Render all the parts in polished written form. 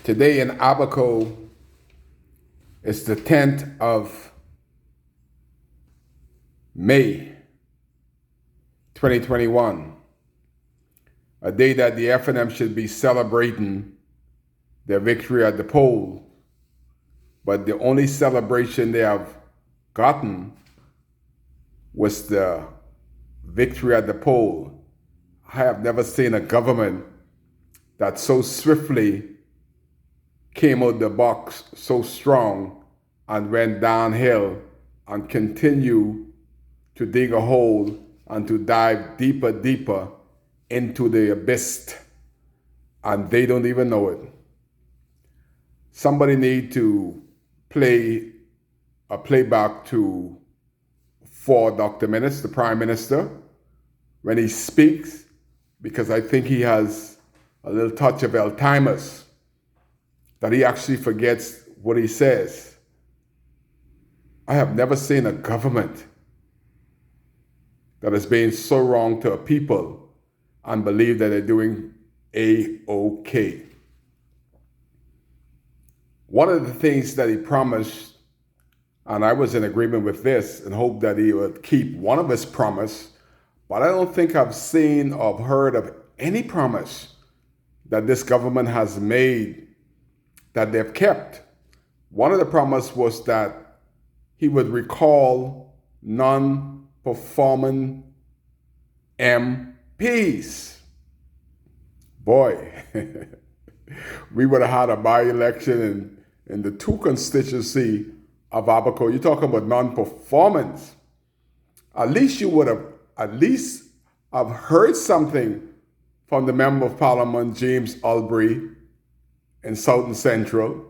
Today in Abaco, it's the 10th of May, 2021, a day that the FNM should be celebrating their victory at the poll. But the only celebration they have gotten was the victory at the poll. I have never seen a government that so swiftly came out the box so strong and went downhill and continue to dig a hole and to dive deeper into the abyss, and they don't even know it. Somebody need to play a playback for Dr. Minnis, the Prime Minister, when he speaks, because I think he has a little touch of Alzheimer's, that he actually forgets what he says. I have never seen a government that is being so wrong to a people and believe that they're doing A-OK. One of the things that he promised, and I was in agreement with this and hope that he would keep one of his promise, but I don't think I've seen or heard of any promise that this government has made that they've kept. One of the promises was that he would recall non-performing MPs. Boy, we would have had a by-election in the 2 constituency of Abaco. You're talking about non-performance. At least you would have heard something from the Member of Parliament, James Albury, in Southern Central,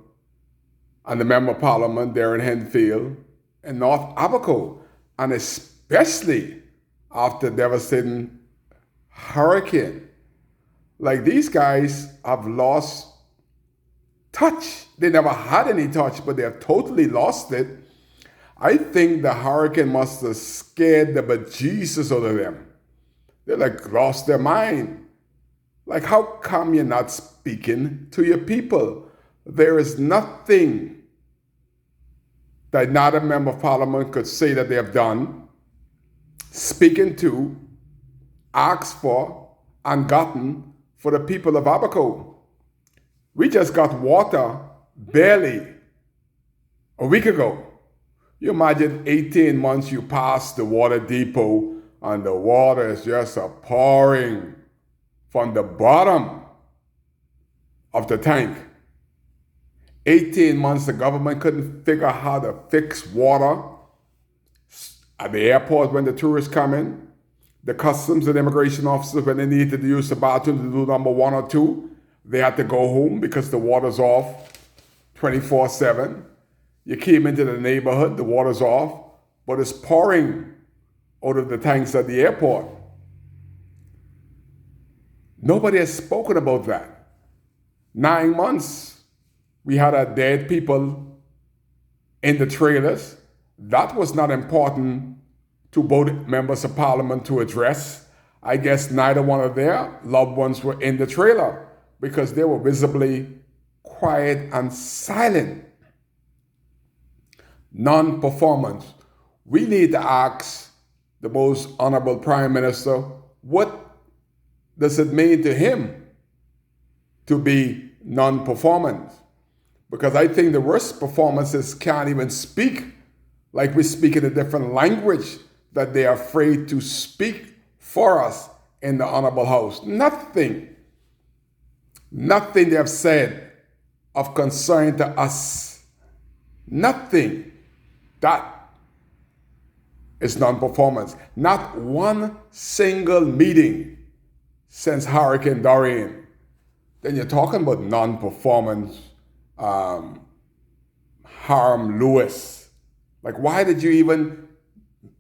and the Member of Parliament, Darren Henfield, in North Abaco, and especially after devastating hurricane. Like, these guys have lost touch. They never had any touch, but they have totally lost it. I think the hurricane must have scared the bejesus out of them. They lost their mind. Like, how come you're not speaking to your people? There is nothing that not a Member of Parliament could say that they have done, speaking to, asked for, and gotten for the people of Abaco. We just got water barely a week ago. You imagine 18 months you pass the water depot and the water is just pouring from the bottom of the tank. 18 months the government couldn't figure out how to fix water at the airport when the tourists come in. The customs and immigration officers, when they needed to use the bathroom to do number 1 or 2, they had to go home because the water's off 24/7. You came into the neighborhood, the water's off, but it's pouring out of the tanks at the airport. Nobody has spoken about that. 9 months, we had our dead people in the trailers. That was not important to both members of Parliament to address. I guess neither one of their loved ones were in the trailer because they were visibly quiet and silent. Non-performance. We need to ask the most honorable Prime Minister, what does it mean to him to be non-performance? Because I think the worst performances can't even speak like we speak in a different language that they are afraid to speak for us in the Honorable House. Nothing they have said of concern to us. Nothing. That is non-performance. Not one single meeting since Hurricane Dorian. Then you're talking about non-performance, Hiram Lewis. Like, why did you even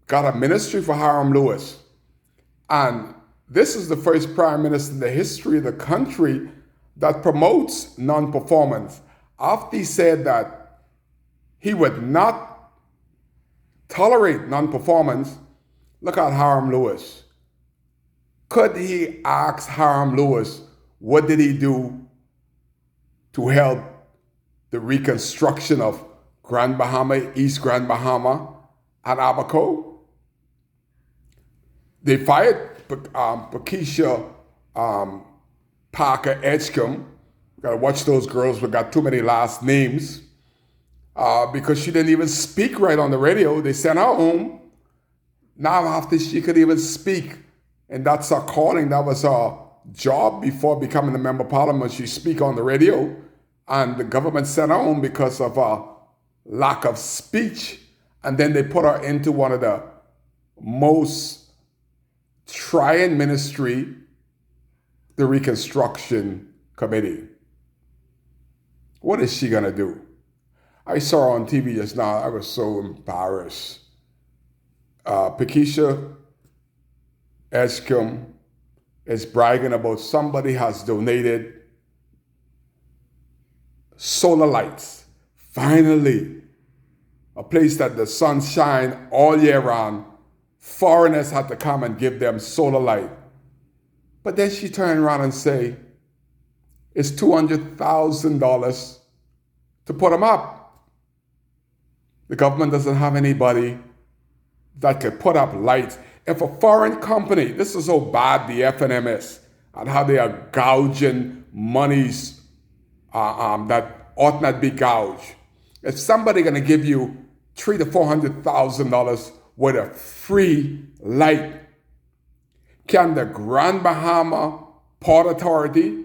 got a ministry for Hiram Lewis? And this is the first Prime Minister in the history of the country that promotes non-performance. After he said that he would not tolerate non-performance, look at Hiram Lewis. Could he ask Hiram Lewis, what did he do to help the reconstruction of Grand Bahama, East Grand Bahama, and Abaco. They fired Pakeisha Parker Edgecombe. Gotta watch those girls, we got too many last names. Because she didn't even speak right on the radio. They sent her home. Now after she could even speak, and that's her calling, that was her job before becoming a member of parliament, she speak on the radio, and the government sent her home because of her lack of speech, and then they put her into one of the most trying ministry, the Reconstruction Committee. What is she gonna do? I saw her on TV just now. I was so embarrassed. Pakeisha Edgecombe is bragging about somebody has donated solar lights. Finally, a place that the sun shines all year round. Foreigners had to come and give them solar light. But then she turned around and say, it's $200,000 to put them up. The government doesn't have anybody that could put up lights. If a foreign company, this is how bad the FNM is, and how they are gouging monies that ought not be gouged. If somebody gonna give you $300,000 to $400,000 worth of free light, can the Grand Bahama Port Authority,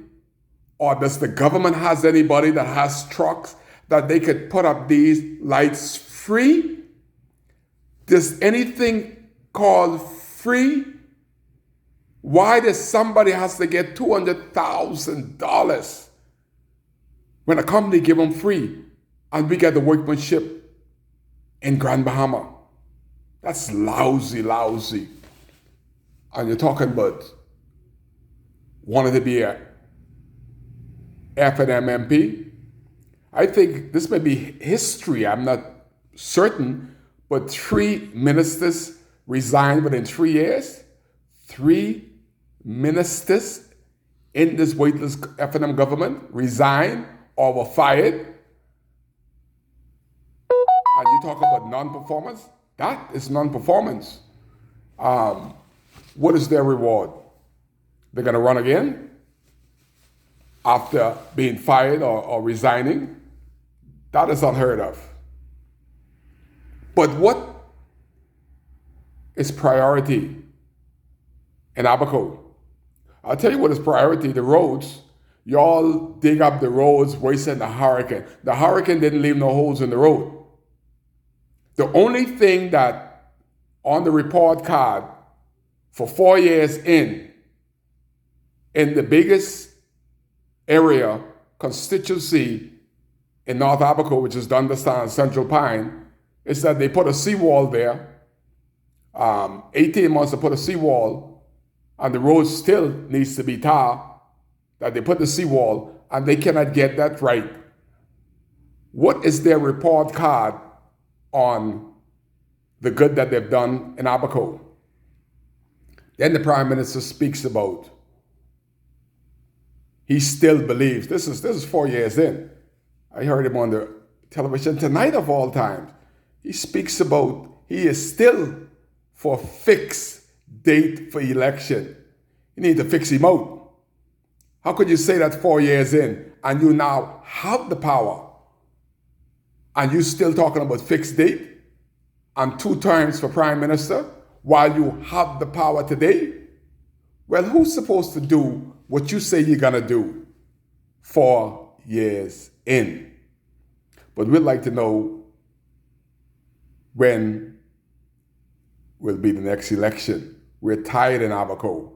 or does the government has anybody that has trucks that they could put up these lights free? Does anything called free? Why does somebody has to get $200,000 when a company give them free and we get the workmanship in Grand Bahama? That's lousy. And you're talking about wanting to be a FNM MP. I think this may be history, I'm not certain, but 3 ministers resigned within 3 years. 3 ministers in this weightless FNM government resigned or were fired. And you talk about non-performance? That is non-performance. What is their reward? They're going to run again after being fired or resigning? That is unheard of. But what is priority in Abaco? I'll tell you what is priority, the roads. Y'all dig up the roads worse than the hurricane. The hurricane didn't leave no holes in the road. The only thing that on the report card for 4 years in the biggest area, constituency in North Abaco, which is Dundas and Central Pine, is that they put a seawall there. 18 months to put a seawall, and the road still needs to be tarred, that they put the seawall, and they cannot get that right. What is their report card on the good that they've done in Abaco? Then the Prime Minister speaks about, he still believes, this is 4 years in. I heard him on the television tonight of all times. He speaks about he is still for fixed date for election. You need to fix him out. How could you say that 4 years in and you now have the power and you still talking about fixed date and 2 terms for Prime Minister while you have the power today? Well, who's supposed to do what you say you're gonna do 4 years in? But we'd like to know when will be the next election. We're tired in Abaco.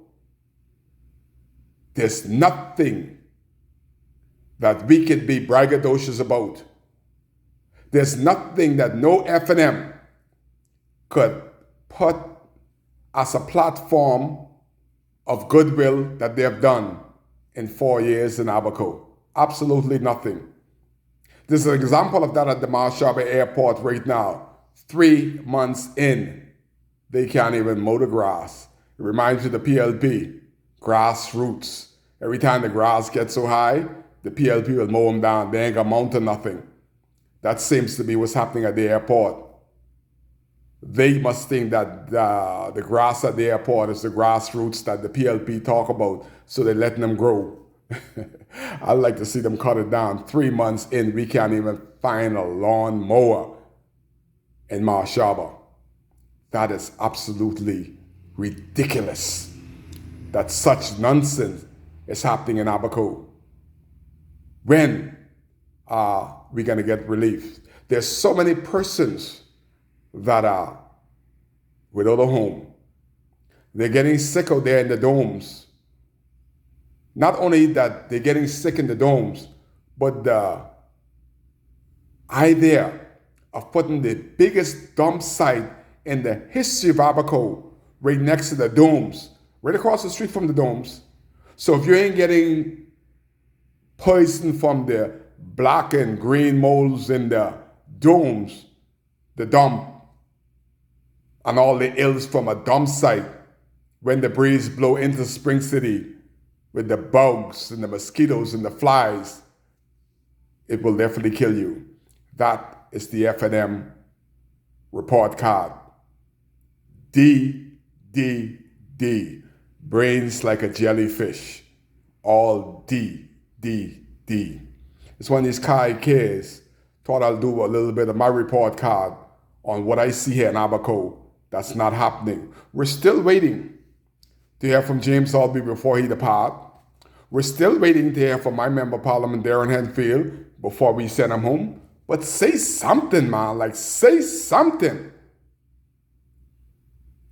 There's nothing that we could be braggadocious about. There's nothing that no FNM could put as a platform of goodwill that they have done in 4 years in Abaco. Absolutely nothing. There's an example of that at the Marshall Airport right now. 3 months in, they can't even mow the grass. It reminds you of the PLP, grassroots. Every time the grass gets so high, the PLP will mow them down. They ain't gonna mount to nothing. That seems to be what's happening at the airport. They must think that the grass at the airport is the grassroots that the PLP talk about, so they're letting them grow. I'd like to see them cut it down. 3 months in, we can't even find a lawn mower in Marsh Harbor. That is absolutely ridiculous that such nonsense is happening in Abaco. When are we going to get relief? There's so many persons that are without a home. They're getting sick out there in the domes. Not only that they're getting sick in the domes, but the idea of putting the biggest dump site in the history of Abaco right next to the domes, right across the street from the domes. So if you ain't getting poison from the black and green molds in the domes, the dump, and all the ills from a dump site when the breeze blow into Spring City with the bugs and the mosquitoes and the flies, it will definitely kill you. That is the FNM report card. D, D, D. Brains like a jellyfish. All D, D, D. It's one of these Kai kids. Thought I'll do a little bit of my report card on what I see here in Abaco. That's not happening. We're still waiting to hear from James Albee before he depart. We're still waiting to hear from my member of parliament, Darren Henfield, before we send him home. But say something, man. Like, say something.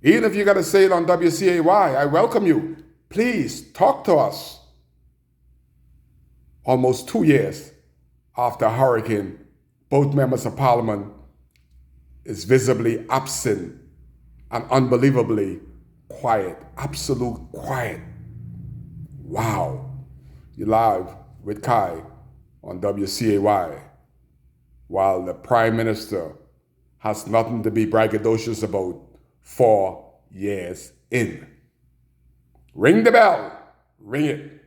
Even if you got to say it on WCAY, I welcome you. Please talk to us. Almost 2 years after a hurricane, both members of parliament is visibly absent and unbelievably quiet. Absolute quiet. Wow. You're live with Kai on WCAY, while the Prime Minister has nothing to be braggadocious about 4 years in. Ring the bell. Ring it.